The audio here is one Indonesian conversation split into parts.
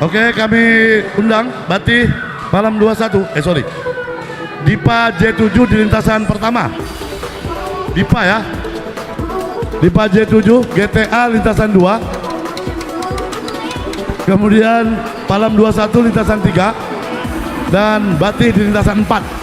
Oke, kami undang Bati Palam 21, Dipa J7 di lintasan pertama. Dipa ya. Dipa J7 GTA lintasan 2. Kemudian Palam 21 lintasan 3 dan Bati di lintasan 4.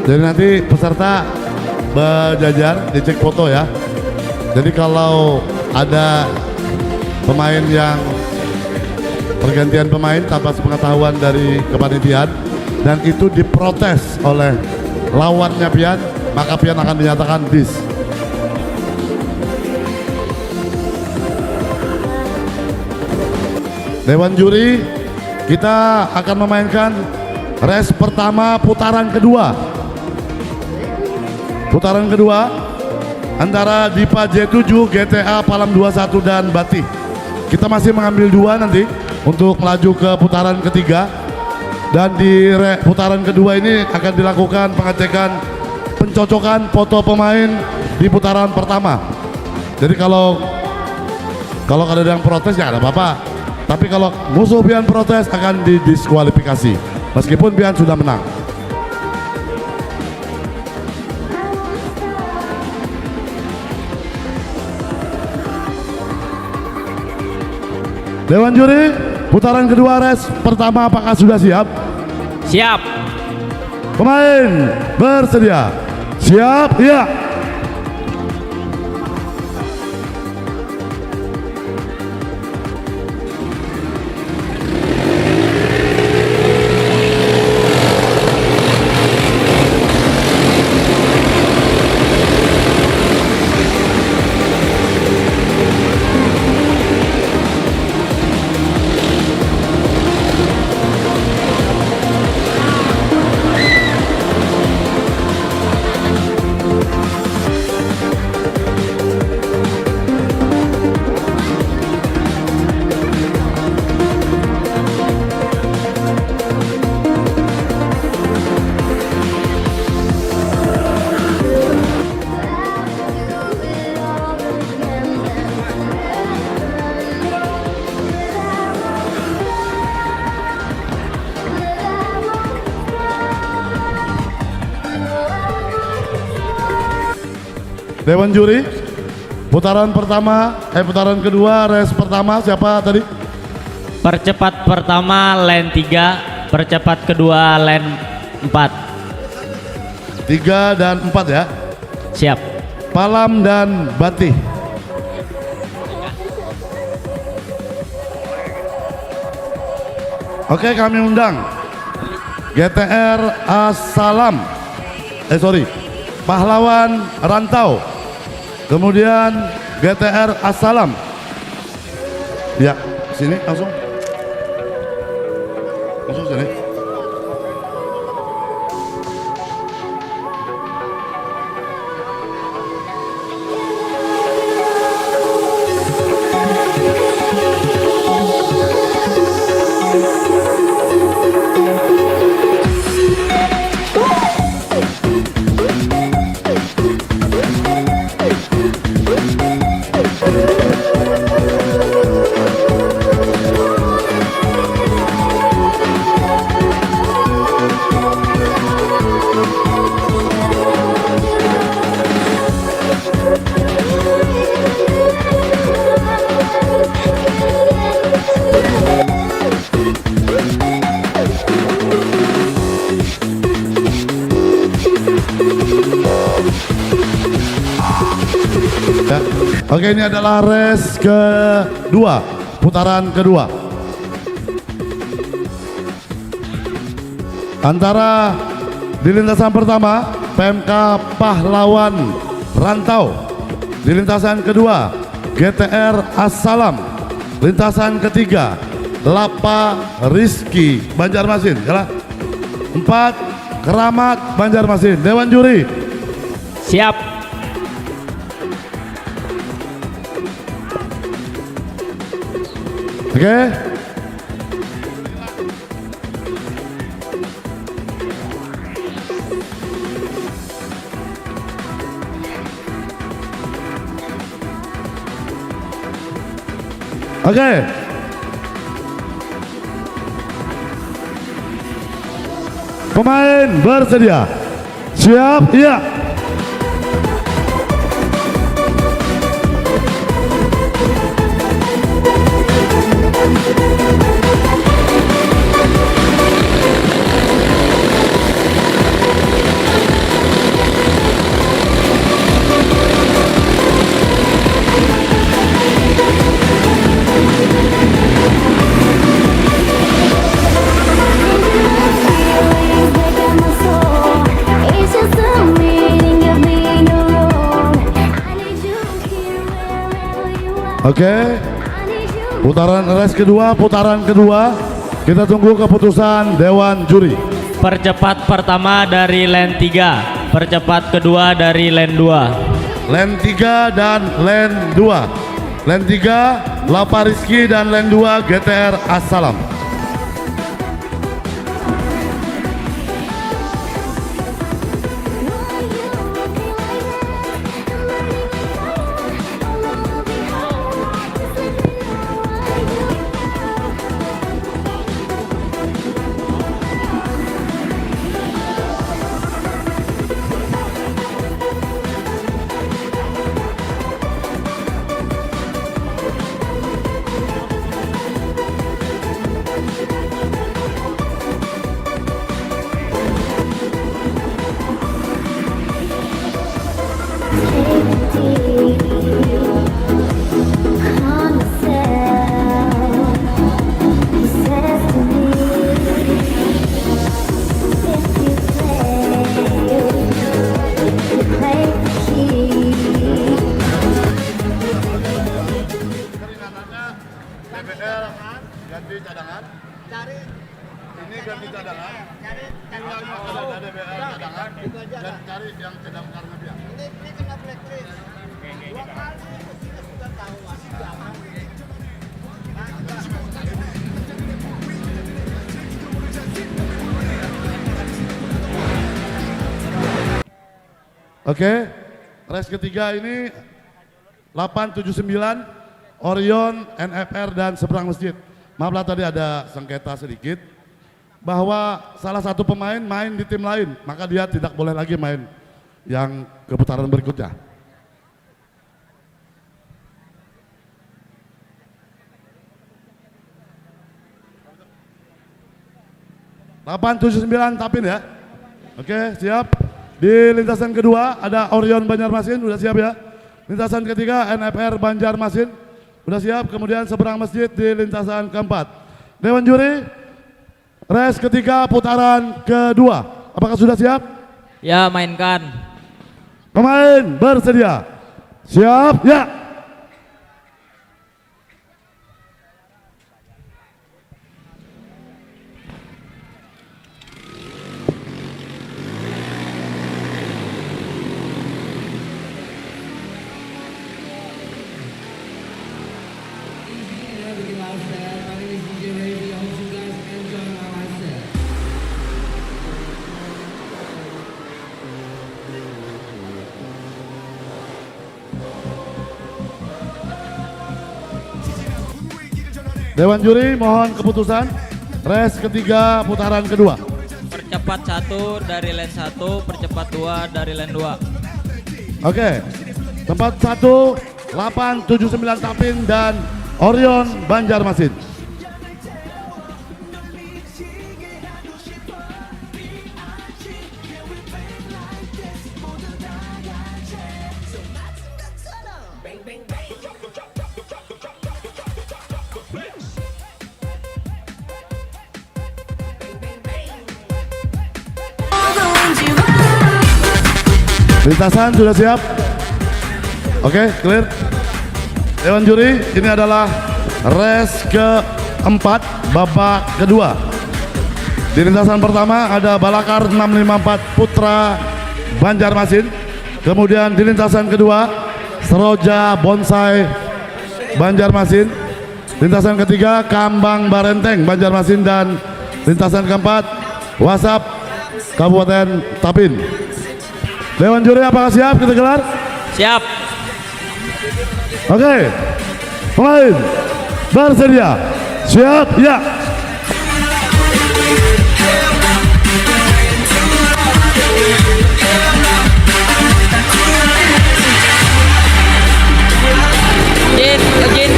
Jadi nanti peserta berjajar dicek foto ya. Jadi kalau ada pemain yang pergantian pemain tanpa sepengetahuan dari kepanitiaan dan itu diprotes oleh lawannya pian, maka pian akan dinyatakan dis. Dewan juri, kita akan memainkan race pertama putaran kedua. Putaran kedua antara Dipa J7 GTA Palam 21 dan Bati. Kita masih mengambil dua nanti untuk melaju ke putaran ketiga. Dan di putaran kedua ini akan dilakukan pengecekan pencocokan foto pemain di putaran pertama. Jadi kalau ada yang protes ya ada apa-apa. Tapi kalau musuh pian protes akan didiskualifikasi meskipun pian sudah menang. Dewan juri, putaran kedua race pertama apakah sudah siap? Siap. Pemain bersedia? Siap? Iya. Dewan juri, putaran kedua race pertama siapa tadi? Percepat pertama lane 3, percepat kedua lane 4. 3 dan 4 ya. Siap. Palam dan Bati. Oke, kami undang GTR Assalam. Pahlawan Rantau. Kemudian GTR Assalam. Ya, sini langsung. Langsung sini. Ya. Oke, ini adalah race kedua, putaran kedua. Antara di lintasan pertama PMK Pahlawan Rantau, di lintasan kedua GTR Assalam, lintasan ketiga Lapa Rizky Banjarmasin, ya. 4 Keramat Banjarmasin. Dewan juri, Siap. Oke. Oke. Pemain bersedia. Siap, iya. Oke, putaran race kedua, kita tunggu keputusan Dewan Juri. Percepat pertama dari lane 3, percepat kedua dari lane 2. Lane 3 dan lane 2. Lane 3 Lapa Rizky dan lane 2 GTR Assalam. Ganti cadangan. Cari. Ini ganti cadangan. Cari. Ada DBL cadangan. Dan cari yang sedang karena biar. Ini kena blacklist. Dua kali kita sudah tahu masih jangan. Oke, race ketiga ini 879 Orion, NFR dan seberang masjid. Maaflah tadi ada sengketa sedikit bahwa salah satu pemain main di tim lain, maka dia tidak boleh lagi main yang ke putaran berikutnya. (879) tapin ya. Oke, siap. Di lintasan kedua ada Orion Banjarmasin, udah siap ya. Lintasan ketiga NFR Banjarmasin, udah siap. Kemudian seberang masjid di lintasan keempat. Dewan Juri, race ketiga putaran kedua. Apakah sudah siap? Ya, mainkan. Pemain bersedia. Siap, ya. Dewan Juri mohon keputusan race ketiga putaran kedua. Percepat 1 dari lane 1, percepat 2 dari lane 2. Oke, tempat 1 879 Tapin dan Orion Banjarmasin. Lintasan sudah siap? Oke, clear. Dewan Juri, ini adalah race keempat babak kedua. Di lintasan pertama ada Balakar 654 Putra Banjarmasin. Kemudian di lintasan kedua Seroja Bonsai Banjarmasin. Lintasan ketiga Kambang Barenteng Banjarmasin, dan lintasan keempat Wasap Kabupaten Tapin. Dewan juri apakah siap kita gelar? Siap. Oke, pemain bersedia. Siap, ya. Izin.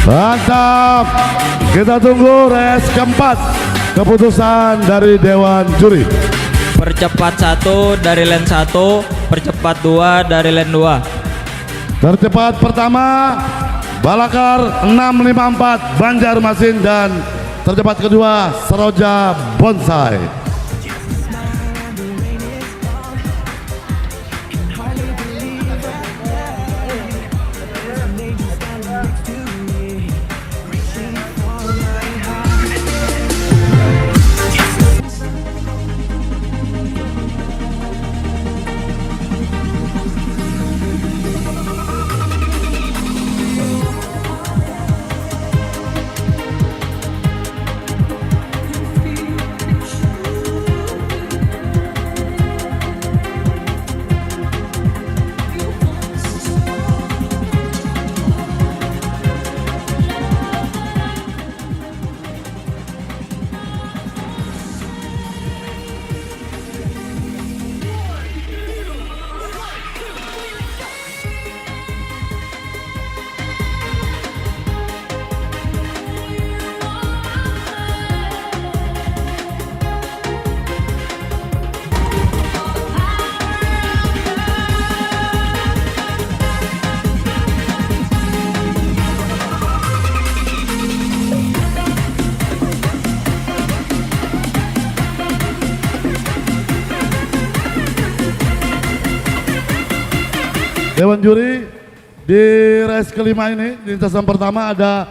Mantap. Kita tunggu race keempat, keputusan dari Dewan Juri. Percepat 1 dari lane 1, percepat 2 dari lane 2. Tercepat pertama Balakar 654 Banjarmasin, dan tercepat kedua Seroja Bonsai. Dewan Juri, di race kelima ini lintasan pertama ada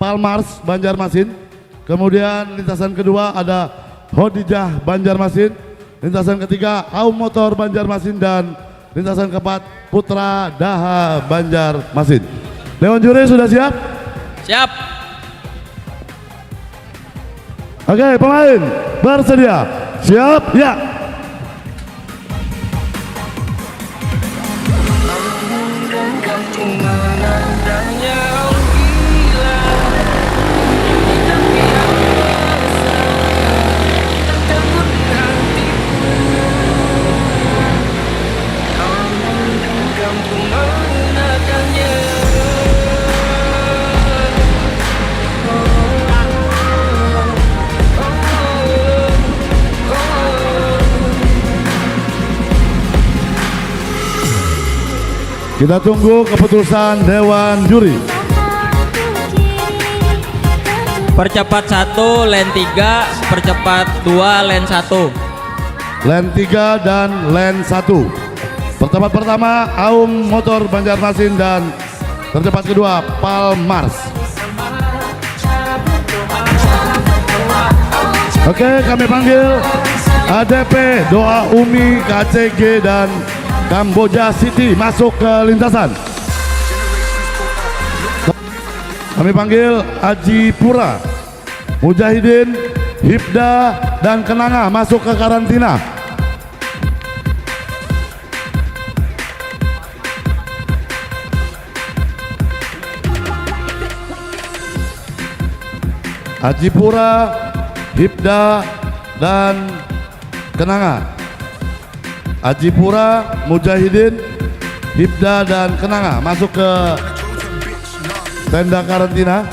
Palmars Banjarmasin, kemudian lintasan kedua ada Hodijah Banjarmasin, lintasan ketiga Aum Motor Banjarmasin, dan lintasan keempat Putra Daha Banjarmasin. Dewan Juri sudah siap? Siap. Oke, pemain bersedia. Siap, ya. Kita tunggu keputusan Dewan Juri. Percepat 1 lane 3, percepat 2 lane 1. Lane 3 dan lane 1. Percepat pertama Aum Motor Banjarmasin, dan tercepat kedua Palmars. Oke, kami panggil ADP Doa Umi, KCG, dan Kamboja City masuk ke lintasan. Kami panggil Aji Pura, Mujahidin, Hibda, dan Kenanga masuk ke karantina. Aji Pura, Hibda, dan Kenanga. Aji Pura, Mujahidin, Hibda, dan Kenanga masuk ke tenda karantina.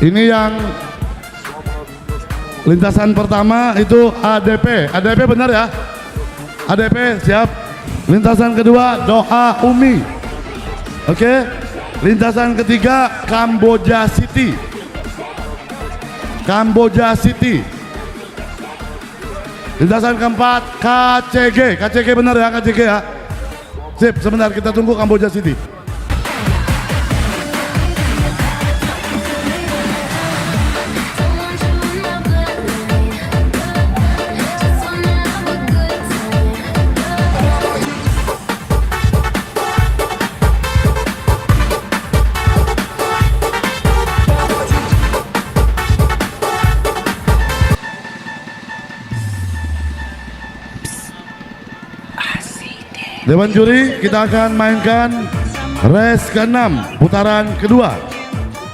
Ini yang Lintasan pertama itu ADP. ADP benar ya? ADP siap. Lintasan kedua Doha Umi. Oke. Lintasan ketiga Kamboja City. Kamboja City. Lintasan keempat KCG. KCG benar ya? KCG ya? Sip, sebentar kita tunggu Kamboja City. Dewan juri, kita akan mainkan race ke-6 putaran kedua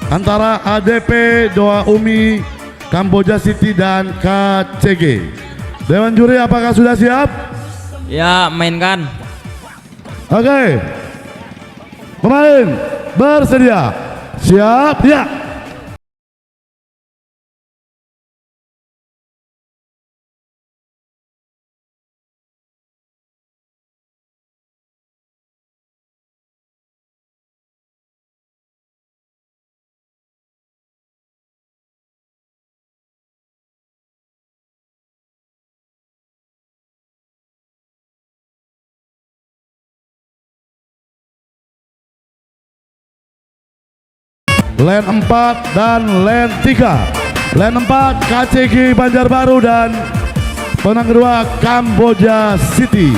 antara ADP, Doha Umi, Kamboja City dan KCG. Dewan juri apakah sudah siap? Ya, mainkan. Oke. Pemain bersedia. Siap, ya. Lane 4 dan lane 3. Lane 4 KCG Banjarbaru dan pemenang kedua Kamboja City.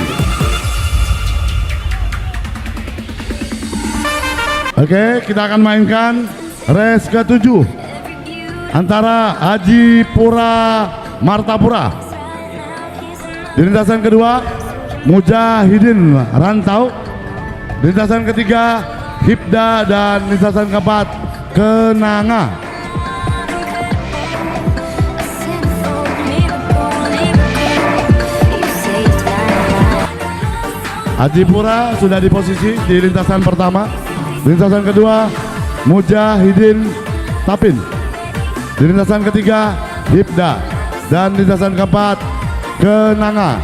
Oke, kita akan mainkan race ke-7 antara Haji Pura Martapura. Di lintasan kedua Mujahidin Rantau. Di lintasan ketiga Hibda dan lintasan keempat Kenanga. Haji Pura sudah di posisi di lintasan pertama. Lintasan kedua Mujahidin Tapin. Di lintasan ketiga Hibda dan lintasan keempat Kenanga.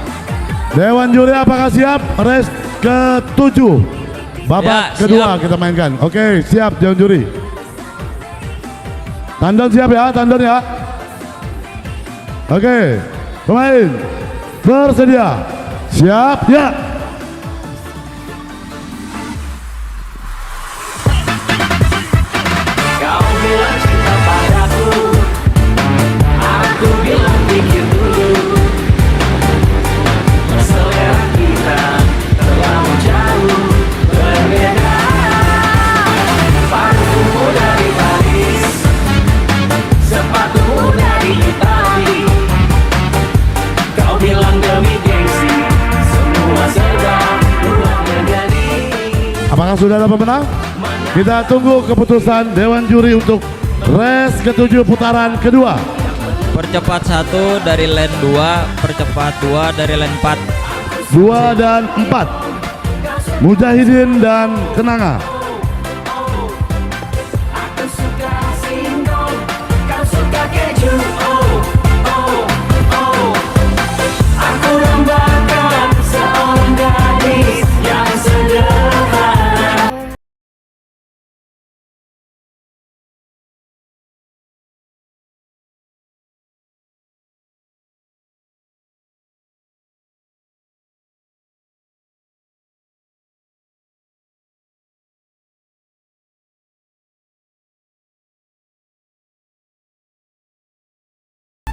Dewan juri apakah siap? Race ke-7 babak kedua siap. Kita mainkan. Oke, siap Dewan juri. Tandon siap ya, tandon ya. Oke, pemain bersedia. Siap, ya. Kau bilang cinta padaku, aku bilang pikir dulu. Selera kita terlalu jauh berbeda. Parfummu dari Paris, sepatumu dari Itali. Kau bilang demi gengsi, semua serba luar menjadi. Apakah sudah ada pemenang? Kita tunggu keputusan Dewan Juri untuk race ke-7 putaran kedua. Percepat 1 dari lane 2, percepat 2 dari lane 4. 2 dan 4 Mujahidin dan Kenanga. Aku suka singkong, kau suka keju. Oh, oh, oh. Aku dambakan seorang gadis yang sederhana.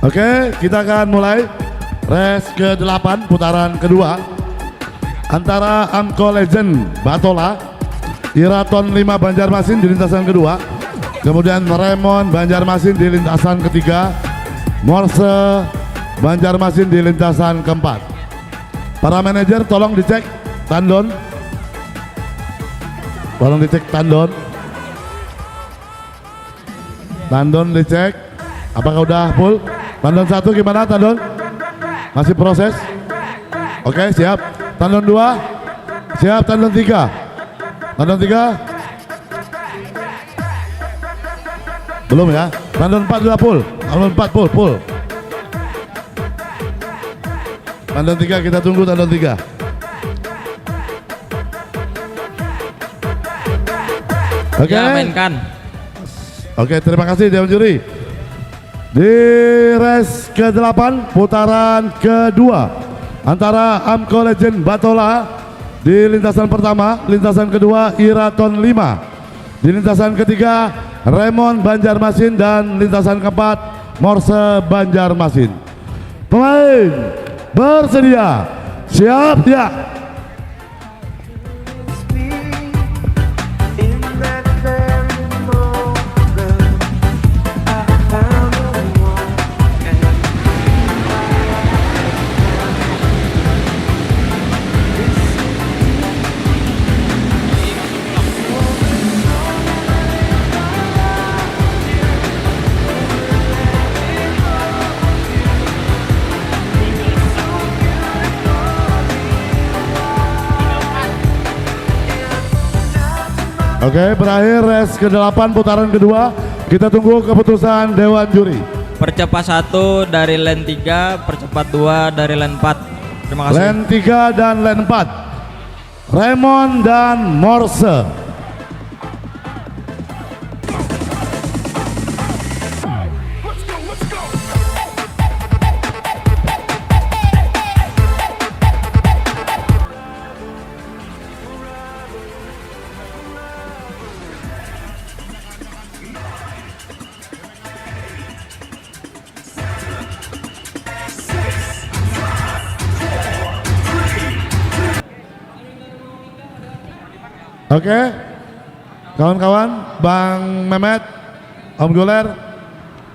Oke, kita akan mulai race ke-8 putaran kedua antara Amco Legend Batola, Iraton 5 Banjarmasin di lintasan kedua, kemudian Remon Banjarmasin di lintasan ketiga, Morse Banjarmasin di lintasan keempat. Para manajer tolong dicek tandon, tolong dicek tandon, tandon dicek apakah udah full. Tandon 1 gimana tandon? Masih proses? Oke, siap. Tandon 2 siap. Tandon 3, tandon 3 belum ya. Tandon 4 sudah full. Tandon 4 full. Tandon 3 kita tunggu tandon 3. Oke. Ya, mainkan. Oke, terima kasih Dewan Juri. Di race ke-8 putaran kedua antara Amco Legend Batola di lintasan pertama, lintasan kedua Iraton 5, di lintasan ketiga Raymond Banjarmasin dan lintasan keempat Morse Banjarmasin. Pemain bersedia, siap ya. In that very moment, I found the one. Oke, berakhir race ke-8 putaran kedua. Kita tunggu keputusan Dewan Juri. Percepat 1 dari lane 3, percepat 2 dari lane 4. Terima kasih. Lane 3 dan lane 4 Raymond dan Morse. Oke, kawan-kawan, Bang Mehmet, Om Goler,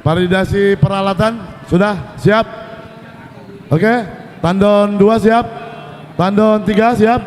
validasi peralatan sudah siap? Oke, tandon 2 siap, tandon 3 siap.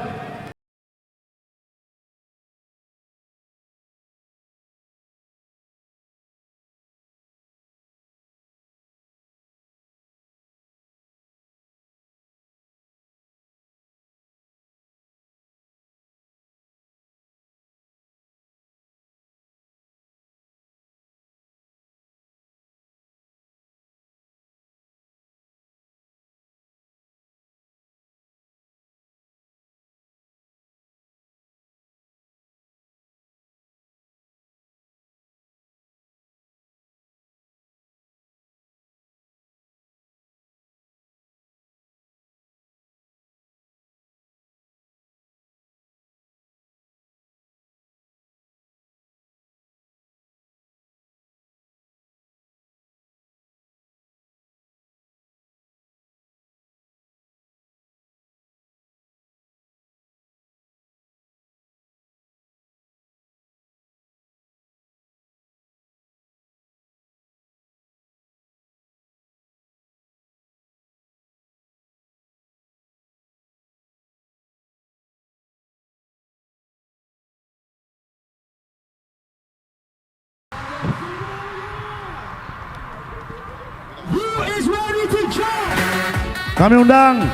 Kami undang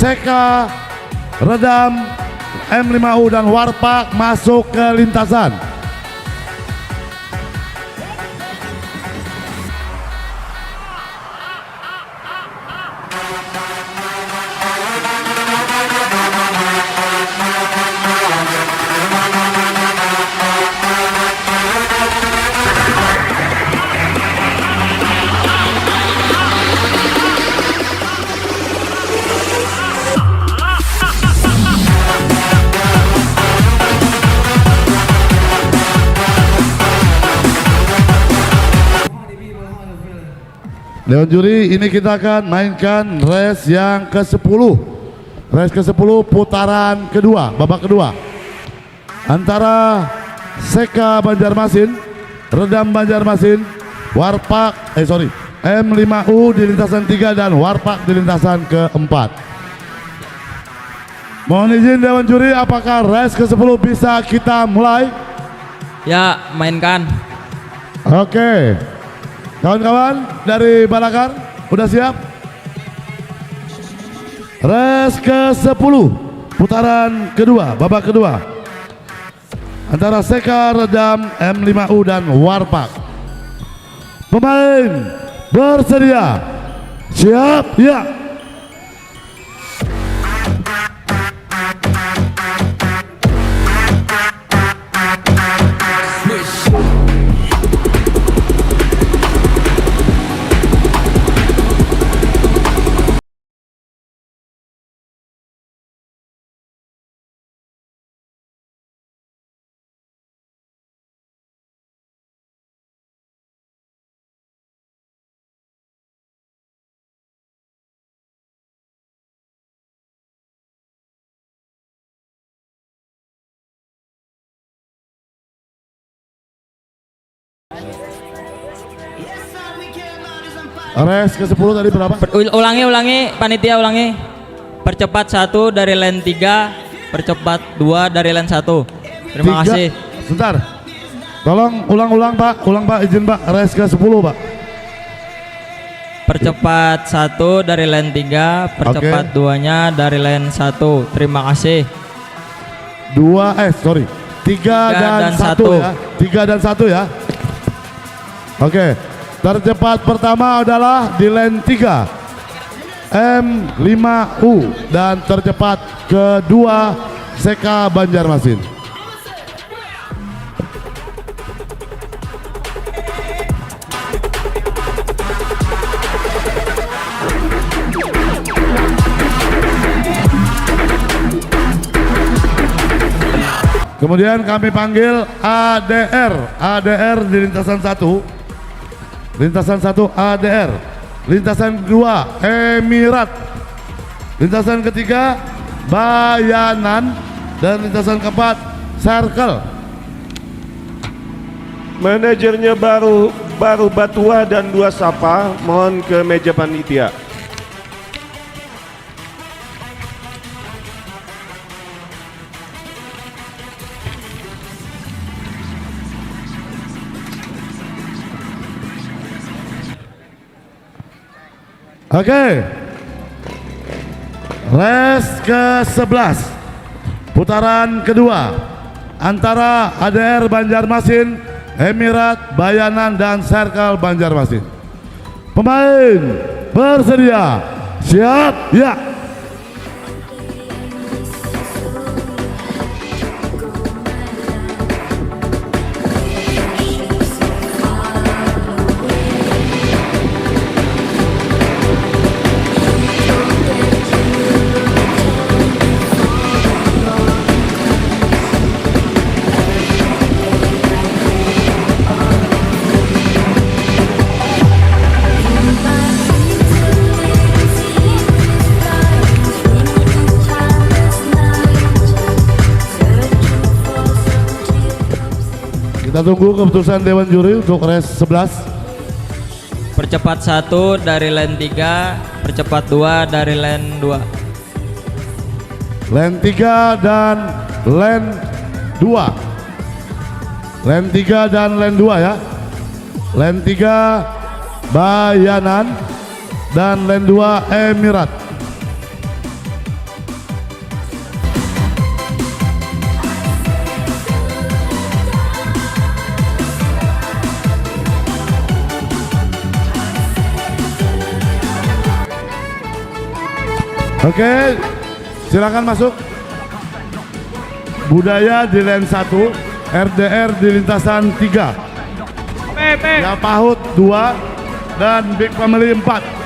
Seka, Redam, M5U dan Warpak masuk ke lintasan. Dewan Juri, ini kita akan mainkan race yang ke-10. Race ke-10 putaran kedua, babak kedua. Antara Seka Banjarmasin, Redam Banjarmasin, Warpak, M5U di lintasan 3 dan Warpak di lintasan ke-4. Mohon izin Dewan Juri, apakah race ke-10 bisa kita mulai? Ya, mainkan. Oke. Kawan-kawan dari Balakar, udah siap? Race ke-10 putaran kedua, babak kedua. Antara Seka, Redam, M5U dan Warpak. Pemain bersedia, siap ya. Res ke-10 tadi berapa? Ulangi panitia ulangi. Percepat 1 dari lane 3, percepat 2 dari lane 1. Terima kasih. Sebentar. Tolong ulang Pak, izin Pak. Res ke-10 Pak. Percepat 1 dari lane 3, percepat 2-nya dari lane 1. Terima kasih. 3 dan 1 ya. 3 dan 1 ya. Oke. Tercepat pertama adalah di lane 3 M5U dan tercepat kedua Seka Banjarmasin. Kemudian kami panggil ADR di lintasan 1. Lintasan 1 ADR, lintasan 2 Emirat, lintasan ketiga Bayanan, dan lintasan keempat Circle. Manajernya baru Batua dan 2 Sapa mohon ke meja panitia. Oke. Res ke-11 putaran kedua antara ADR Banjarmasin, Emirat, Bayanan, dan Circle Banjarmasin. Pemain bersedia, siap, ya. Kita tunggu keputusan Dewan Juri untuk res 11. Percepat 1 dari lane 3, percepat 2 dari lane 2. Lane 3 dan lane 2. Lane 3 dan lane 2 ya. Lane 3 Bayanan dan lane 2 Emirat. Oke, silakan masuk. Budaya di lane 1, RDR di lintasan 3, Yapahut 2, dan Big Family 4.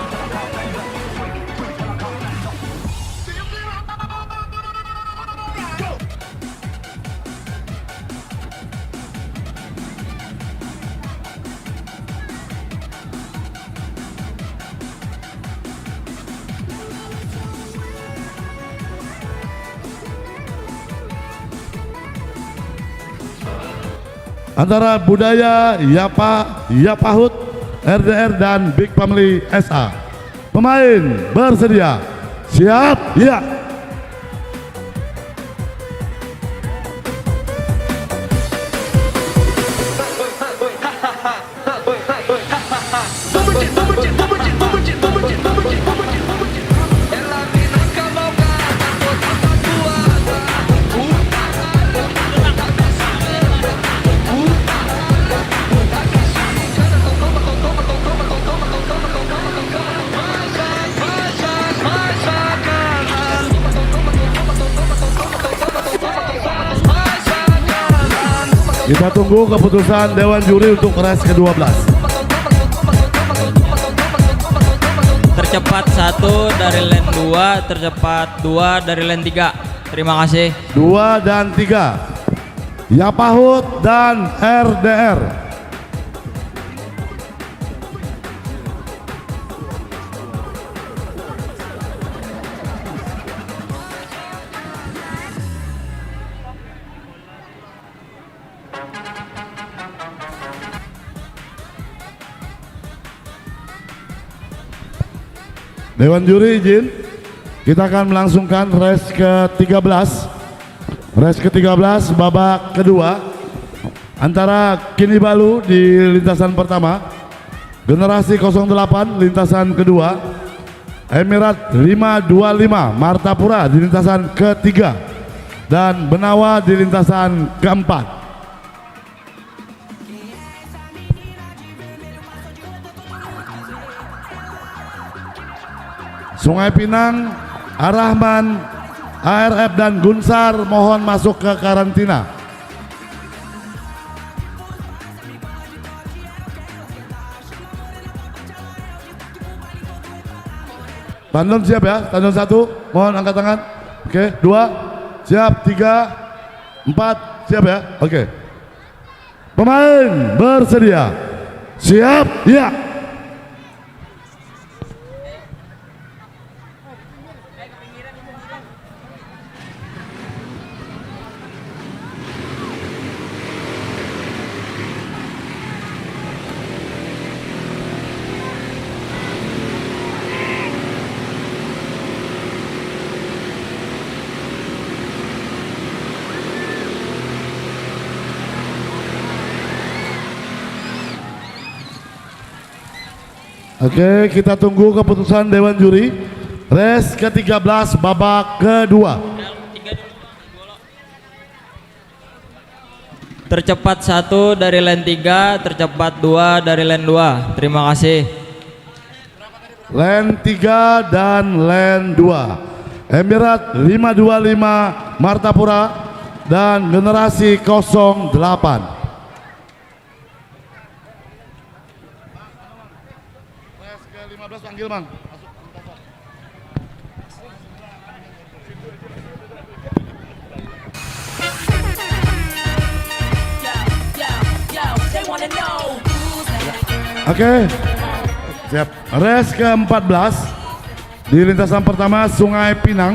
Antara Budaya Yapahut, RDR, dan Big Family SA. Pemain bersedia, siap, ya. Kita tunggu keputusan Dewan Juri untuk res ke-12. Tercepat 1 dari lane 2, tercepat 2 dari lane 3. Terima kasih. 2 dan 3 Yapahut dan RDR. Dewan juri izin, kita akan melangsungkan race ke-13. Race ke-13 babak kedua antara Kini Balu di lintasan pertama, Generasi 08 lintasan kedua, Emirat 525 Martapura di lintasan ketiga, dan Benawa di lintasan keempat. Sungai Pinang, Arahman, ARF dan Gunsar mohon masuk ke karantina. Tandon siap ya, tandon 1, mohon angkat tangan. Oke, 2, siap, 3, 4, siap ya, oke. Pemain bersedia, siap, ya. Oke, kita tunggu keputusan Dewan Juri. Race ke-13 babak kedua. Tercepat 1 dari lane 3, tercepat 2 dari lane 2. Terima kasih. Lane 3 dan lane 2. Emirat 525 Martapura dan Generasi 08. Panggil Mang. Oke, siap. Race ke-14 di lintasan pertama Sungai Pinang,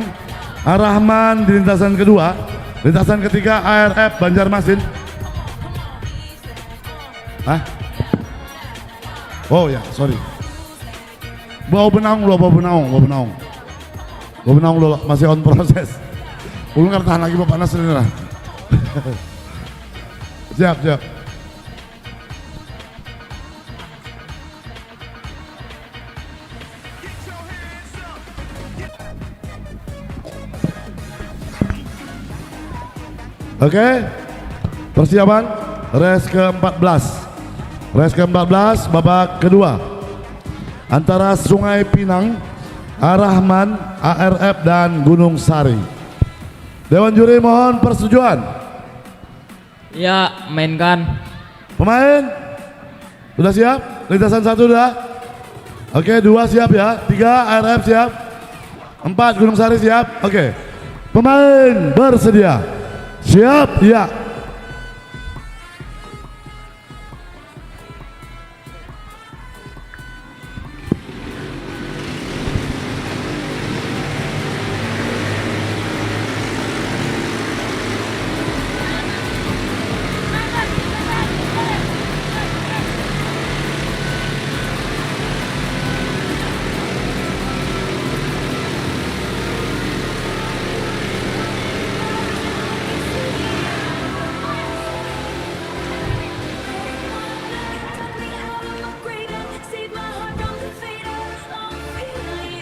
Arahman di lintasan kedua, lintasan ketiga ARF Banjarmasin. Hah? Oh ya, sorry. Bawa benang lo, masih on proses. Ulun kan tahan lagi bapak panas ini lah. Siap. Oke, persiapan race ke-14. Race ke-14 babak kedua antara Sungai Pinang, Arahman, ARF dan Gunung Sari. Dewan juri mohon persetujuan. Ya, mainkan. Pemain sudah siap? Lintasan 1 sudah? Oke, 2 siap ya, 3 ARF siap, 4 Gunung Sari siap. Oke, pemain bersedia, siap ya.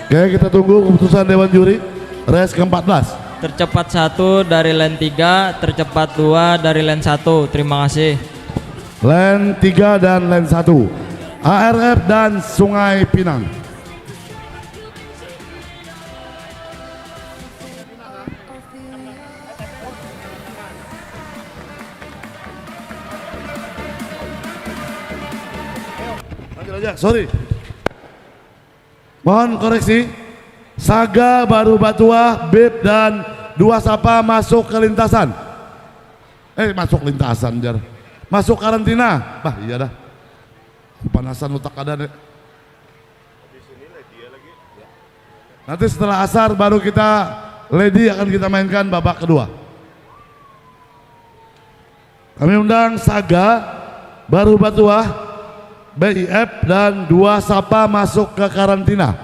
Oke, kita tunggu keputusan Dewan Juri. Race ke-14. Tercepat 1 dari lane 3, tercepat 2 dari lane 1. Terima kasih. Lane 3 dan lane 1. ARF dan Sungai Pinang. Lanjut aja, sorry. Mohon koreksi, Saga Baru Batuah, Bib dan Dua Sapa masuk ke lintasan. Masuk lintasan, jar. Masuk karantina. Bah, iya dah. Panasan otak ada deh. Nanti setelah asar baru kita lady akan kita mainkan babak kedua. Kami undang Saga Baru Batuah, BIF dan Dua Sapa masuk ke karantina.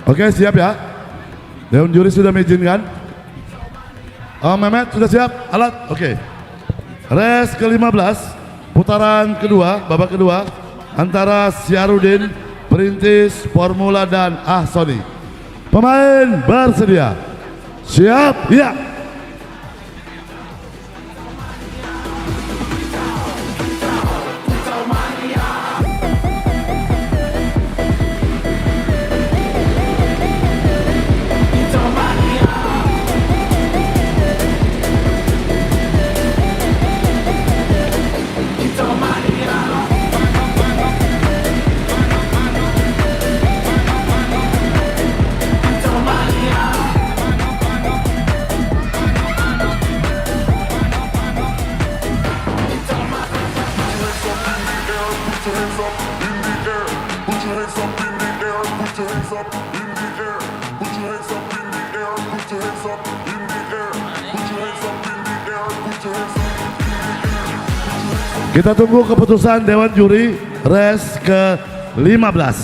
Oke, siap ya. Dewan juri sudah mengizinkan. Mehmet sudah siap? Alat? Oke. Race ke-15, putaran kedua, babak kedua antara Syarudin, Perintis, Formula dan Sony. Pemain bersedia. Siap? Iya. Kita tunggu keputusan Dewan Juri race ke-15.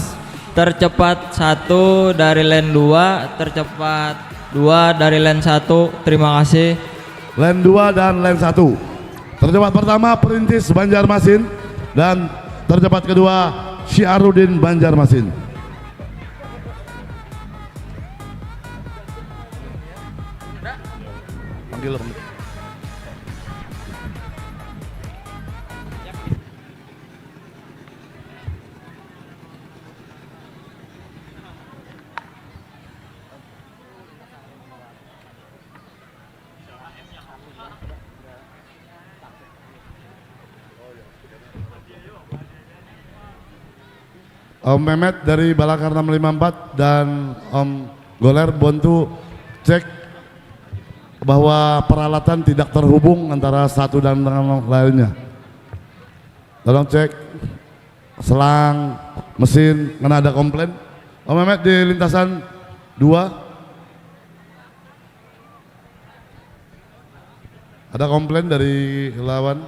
Tercepat 1 dari lane 2, tercepat 2 dari lane 1. Terima kasih. Lane 2 dan lane 1. Tercepat pertama Perintis Banjarmasin dan tercepat kedua Syarudin Banjarmasin. Panggil. Om Mehmet dari Balakar 654 dan Om Goler bantu cek bahwa peralatan tidak terhubung antara satu dan dengan lainnya. Tolong cek selang mesin, karena ada komplain. Om Mehmet di lintasan 2 ada komplain dari lawan,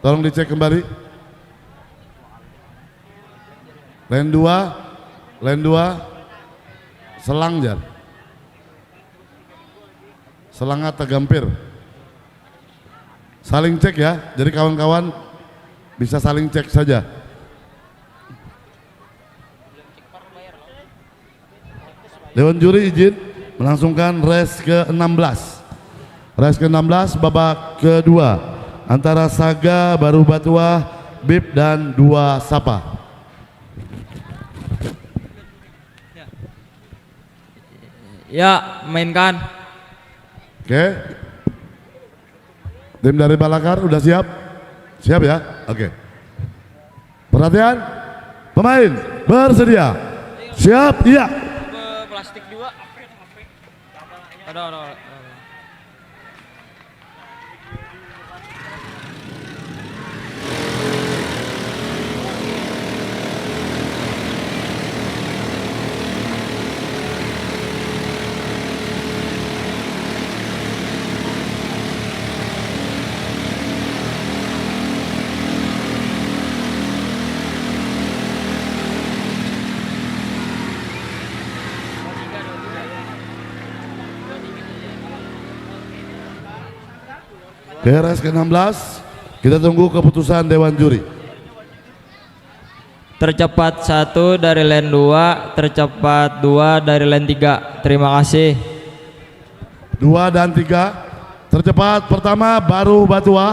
tolong dicek kembali. Lane 2 selang jar, selangnya tergampir. Saling cek ya, jadi kawan-kawan bisa saling cek saja. Dewan Juri izin melangsungkan race ke-16. Race ke-16 babak kedua antara Saga, Baru Batuah, Bib dan 2 Sapa. Ya, mainkan. Oke. Tim dari Balakar udah siap? Siap ya? Oke. Perhatian, pemain bersedia. Siap? Iya. Plastik 2. Ada. Oke, race ke-16 kita tunggu keputusan Dewan Juri. Tercepat 1 dari lane 2, tercepat 2 dari lane 3. Terima kasih. 2 dan 3. Tercepat pertama Baru Batuah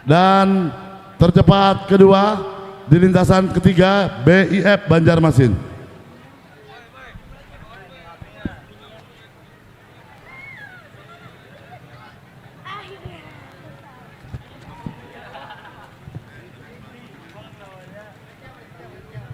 dan tercepat kedua di lintasan ketiga BIF Banjarmasin.